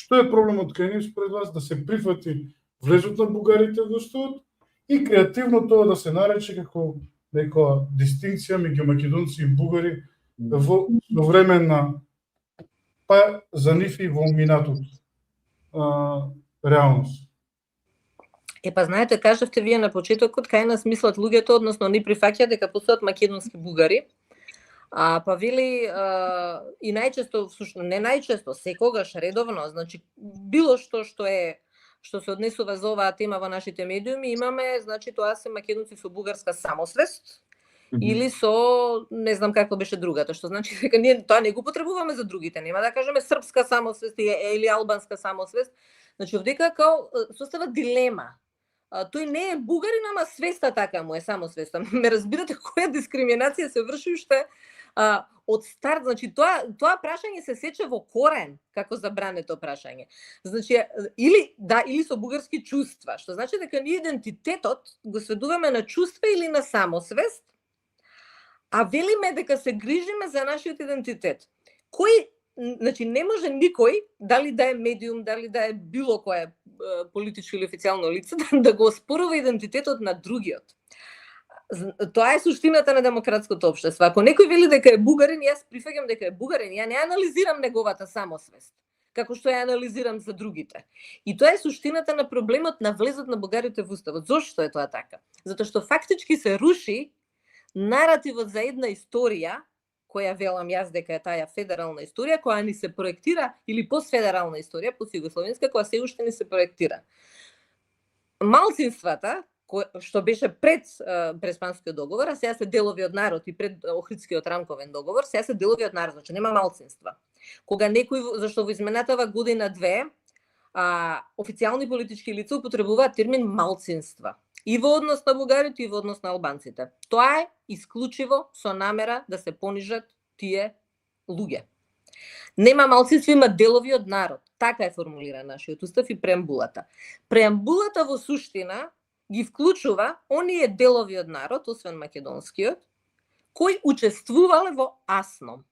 Што е проблемот кај нив според вас да се прифати влезот на бугарите во уставот и креативно тоа да се нарече како некоја дистинкција меѓу македонци и бугари во современна, па за нив и во минатот реалност? Па знаете, кажавте вие на почетокот кај нас мислат луѓето, односно ни прифаќаат дека постојат македонски бугари. Па вели и најчесто, всушност не најчесто, секогаш редовно, значи било што се однесува за оваа тема во нашите медиуми, имаме, значи тоа се македонци со бугарска самосвест или со не знам какво беше другата, што значи дека ние тоа не го потребуваме за другите, нема да кажеме српска самосвест или албанска самосвест. Значи овдека као состава дилема. Тој не е бугарин, ама свеста така му е самосвеста. Ме разбирате која дискриминација се врши уште од старт, значи тоа прашање се сече во корен како забрането прашање. Значи или со бугарски чувства, што значи дека ние идентитетот го сведуваме на чувства или на самосвест, а велиме дека се грижиме за нашиот идентитет. Значи не може никој, дали да е медиум, дали да е било кое политичко или официјално лице, да го оспорува идентитетот на другиот. Тоа е суштината на демократското општество. Ако некој вели дека е бугарин, јас прифаќам дека е бугарин, ја не анализирам неговата самосвест, како што ја анализирам за другите. И тоа е суштината на проблемот на влезот на бугарите во уставот. Зошто е тоа така? Затоа што фактички се руши наративот за една историја, која велам јас дека е таа федерална историја, која ни се проектира, или постфедерална историја, постјугословенска, која се уште ни се проектира. Малцинствата, што беше пред Преспанскиот договор, а сега се делови од народ, и пред Охридскиот рамковен договор, сега се делови од народ, значи нема малцинства. Кога некој, зашто во изменатава година-две, официјални политички лица употребуваат термин малцинства. И во однос на бугарите, и во однос на албанците. Тоа е исклучиво со намера да се понижат тие луѓе. Нема малцинство, има делови од народ. Така е формулиран нашиот устав и преамбулата. Преамбулата во суштина ги вклучува оние делови од народ, освен македонскиот, кои учествувале во АСНОМ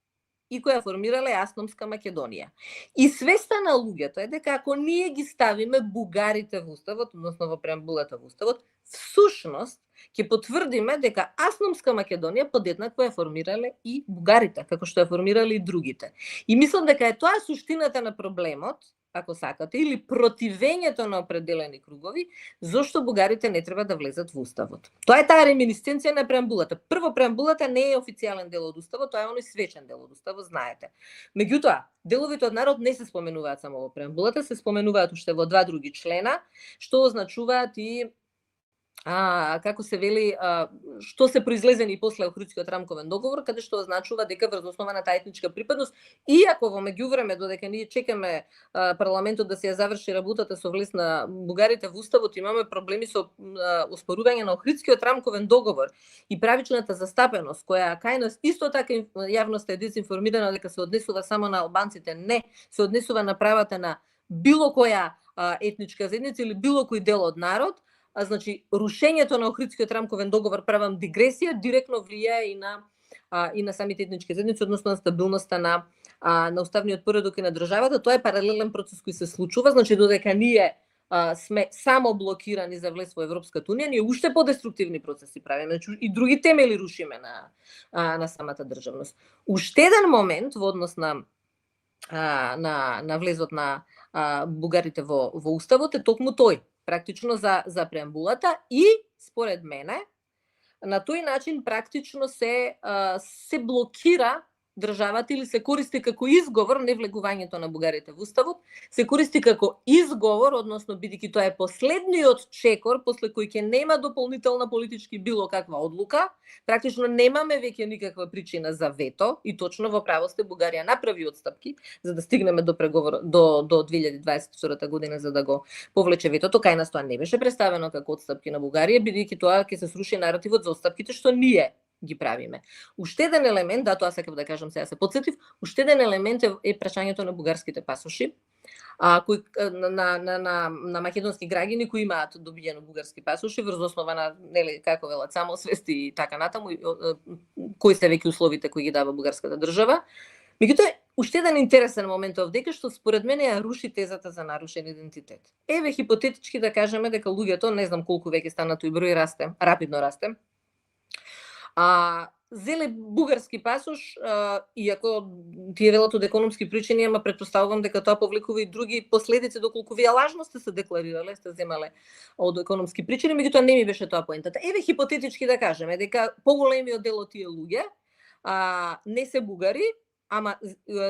и која формирале Асномска Македонија. И свеста на луѓето е дека ако ние ги ставиме бугарите во уставот, односно во преамбулата во уставот, всушност ќе потврдиме дека Асномска Македонија подеднакво ја формирале и бугарите, како што ја формирале и другите. И мислам дека е тоа суштината на проблемот, ако сакате, или противењето на определени кругови, зошто бугарите не треба да влезат во уставот. Тоа е таа реминисценција на преамбулата. Прво, преамбулата не е официјален дел од уставот, тоа е оној свечен дел од уставот, знаете. Меѓутоа, деловите од народ не се споменуваат само во преамбулата, се споменуваат уште во два други члена, што означуваат и како се вели, што се произлезени после Охридскиот рамковен договор, каде што означува дека врз основа на таа етничка припадност, иако во меѓувреме додека ние чекаме парламентот да се ја заврши работата со влез на бугарите во уставот, имаме проблеми со оспорување на Охридскиот рамковен договор и правичната застапеност, која кај нас исто така јавноста е дезинформирана дека се однесува само на албанците, не, се однесува на правата на било која етничка заедница или било кој дел од народ. Значи, рушењето на Охридскиот рамковен договор, правам дигресија, директно влијае и на самите етнички заедници, односно на стабилноста на уставниот поредок и на државата. Тоа е паралелен процес кој се случува, значи додека ние сме само блокирани за влез во Европската унија, ние уште подеструктивни процеси правиме, значи и други темели рушиме на самата државност. Уште еден момент во однос на влезот на бугарите во уставот е токму тој, практично за преамбулата, и според мене на тој начин практично се блокира државата или се користи како изговор, не влегувањето на бугарите во уставот, се користи како изговор, односно бидејќи тоа е последниот чекор после кој ќе нема дополнителна политички било каква одлука, практично немаме веќе никаква причина за вето, и точно во право сте, Бугарија направи отстапки за да стигнеме до преговор до 2024 година за да го повлече ветото. Кај нас тоа не беше представено како отстапки на Бугарија, бидејќи тоа ќе се сруши наративот за отстапките што ние ги правиме. Уште еден елемент, тоа сакав да кажам, сега се потсетив, уште еден елемент е прашањето на бугарските пасоши, кои на македонски граѓани кои имаат добиено бугарски пасоши врз основа на, нели, како велат, самосвест и така натаму, кои се веќе условите кои ги дава бугарската држава. Меѓутоа, уште еден интересен момент овдека што според мене ја руши тезата за нарушен идентитет. Еве хипотетички да кажеме дека луѓето, не знам колку веќе стана тој број, расте, рапидно расте. Зеле бугарски пасош, иако тие велат од економски причини, ама претпоставувам дека тоа повлекува и други последици, доколку вие лажно сте се декларирале, сте земале од економски причини, меѓутоа не ми беше тоа поентата. Еве хипотетички да кажеме дека поголемиот дел од тие луѓе не се бугари, ама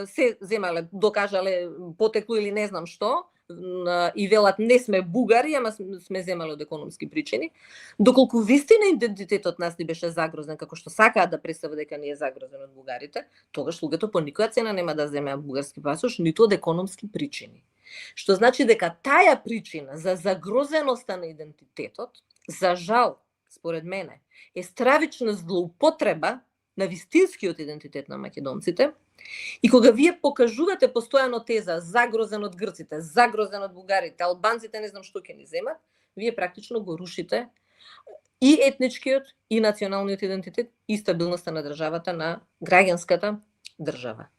се земале, докажале потекло или не знам што, и велат не сме бугари, ама сме земале од економски причини, доколку вистина идентитетот нас ни беше загрозен, како што сакаат да представат дека не е загрозен од бугарите, тогаш луѓето по никоја цена нема да земеат бугарски пасош, ниту од економски причини. Што значи дека таа причина за загрозеноста на идентитетот, за жал, според мене, е стравична злоупотреба на вистинскиот идентитет на македонците. И кога вие покажувате постојано теза загрозен од грците, загрозен од бугарите, албанците не знам што ќе ни земат, вие практично го рушите и етничкиот и националниот идентитет и стабилноста на државата, на граѓанската држава.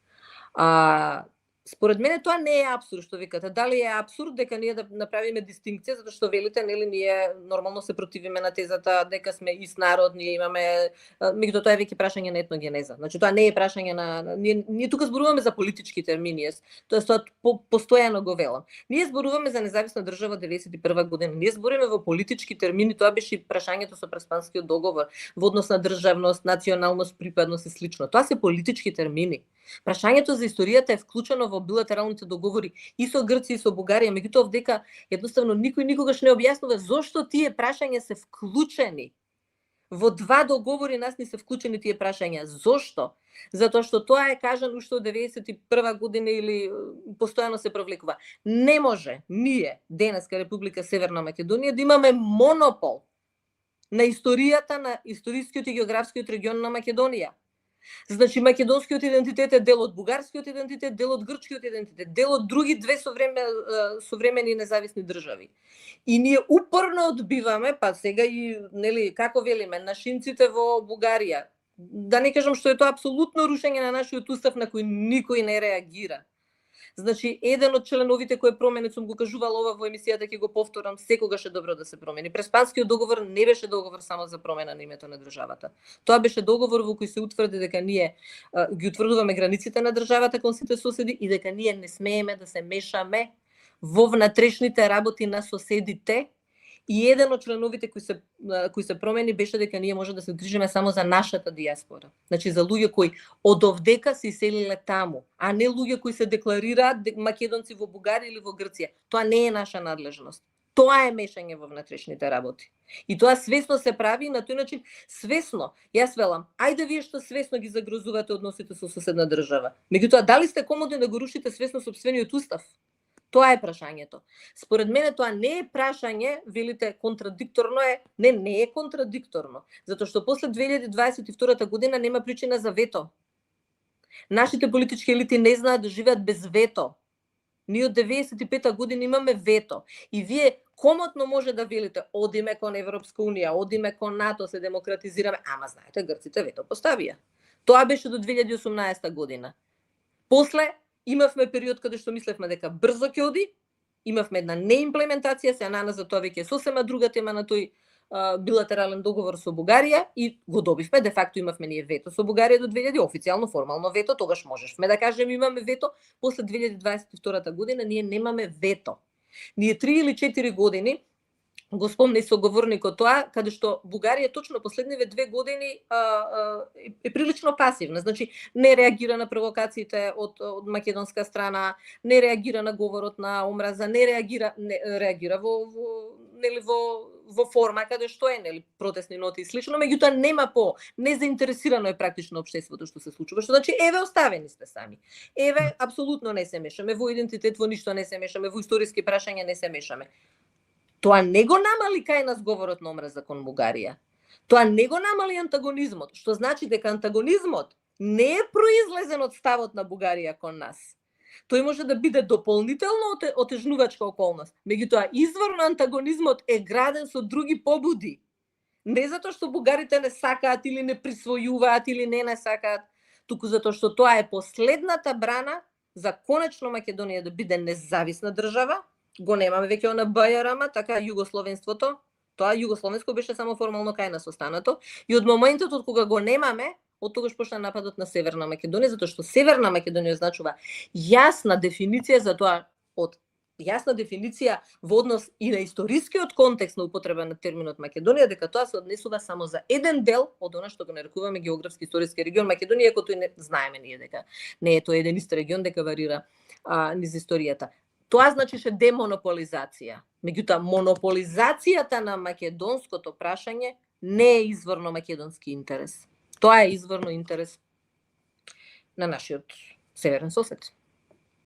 Според мене тоа не е апсурд што викате. Дали е апсурд дека ние да направиме дистинкција, затоа што велите, нели, ние нормално се противиме на тезата дека сме ист народ, ние имаме, меѓутоа тоа е веќе прашање на етногенеза. Значи тоа не е прашање на ние тука зборуваме за политички термини, тоа постојано го велам. Ние зборуваме за независна држава 91 година. Ние збориме во политички термини, тоа беше прашањето со Преспанскиот договор, во однос на државност, националност, припадност и слично. Тоа се политички термини. Прашањето за историјата е вклучено во билатералните договори и со Грција и со Бугарија, меѓутоа овдека едноставно никој никогаш не објаснува зошто тие прашања се вклучени. Во два договори нас не се вклучени тие прашања. Зошто? Затоа што тоа е кажано уште од 91 година или постојано се провлекува. Не може ние, денеска Република Северна Македонија, да имаме монопол на историјата на историскиот и географскиот регион на Македонија. Значи, македонскиот идентитет е дел од бугарскиот идентитет, дел од грчкиот идентитет, дел од други две современи независни држави. И ние упорно одбиваме, па сега и, нели, како велиме, нашинците во Бугарија. Да не кажам што е тоа апсолутно рушење на нашиот устав на кој никој не реагира. Значи, еден од членовите кој променет, сум го кажувала ова во емисијата, ќе го повторам, секогаш е добро да се промени. Преспанскиот договор не беше договор само за промена на името на државата. Тоа беше договор во кој се утврди дека ние ги утврдуваме границите на државата кон сите соседи и дека ние не смееме да се мешаме во внатрешните работи на соседите. И еден од членовите кои се промени беше дека ние може да се грижиме само за нашата диаспора. Значи за луѓе кои од овдека се иселиле таму, а не луѓе кои се декларираат македонци во Бугарија или во Грција. Тоа не е наша надлежност. Тоа е мешање во внатрешните работи. И тоа свесно се прави и на тој начин свесно. Јас велам, ајде вие што свесно ги загрозувате односите со соседна држава. Меѓутоа, дали сте комодни да го рушите свесно сопствениот устав? Тоа е прашањето. Според мене тоа не е прашање, велите контрадикторно е, не е контрадикторно, затоа што после 2022 година нема причина за вето. Нашите политички елити не знаат да живеат без вето. Ние од 95 година имаме вето и вие комотно може да велите одиме кон Европска унија, одиме кон НАТО, се демократизираме, ама знаете грците вето поставија. Тоа беше до 2018 година. После имавме период каде што мислевме дека брзо ќе оди, имавме една неимплементација, се на нас за тоа веќе сосема друга тема на тој билатерален договор со Бугарија и го добивме, де факто имавме ние вето со Бугарија до 2000, официјално, формално вето, тогаш можешме да кажеме имаме вето, после 2022 година ние немаме вето. Ние 3 или 4 години го спомни соговорникот тоа, каде што Бугарија точно последниве 2 години е прилично пасивна. Значи, не реагира на провокациите од македонска страна, не реагира на говорот на омраза, не реагира во форма каде што е, нели, протестни ноти и слично, меѓутоа нема незаинтересирано е практично општеството што се случува. Што значи, еве оставени сте сами. Еве апсолутно не се мешаме во идентитет, во ништо не се мешаме, во историски прашања не се мешаме. Тоа не го намали кај нас говорот на омраза кон Бугарија. Тоа не го намали антагонизмот, што значи дека антагонизмот не е произлезен од ставот на Бугарија кон нас. Тој може да биде дополнително отежнувачка околност, меѓутоа извор на антагонизмот е граден со други побуди. Не затоа што бугарите не сакаат или не присвојуваат или не сакаат. туку затоа што тоа е последната брана за конечно Македонија да биде независна држава. Го немаме веќе она БЈР-ма, така југословенството, тоа југословенско беше само формално кај нас останато, и од моментот од кога го немаме, од тогаш почна нападот на Северна Македонија, затоа што Северна Македонија значува јасна дефиниција за тоа, од јасна дефиниција во однос и на историскиот контекст на употреба на терминот Македонија, дека тоа се однесува само за еден дел од она што го нарекуваме географски историски регион Македонија, иако тој не знаеме ние дека не е тој еден ист регион, дека варира низ историјата. Тоа значише демонополизација. Меѓутоа, монополизацијата на македонското прашање не е изворно македонски интерес. Тоа е изворно интерес на нашиот северен сосед.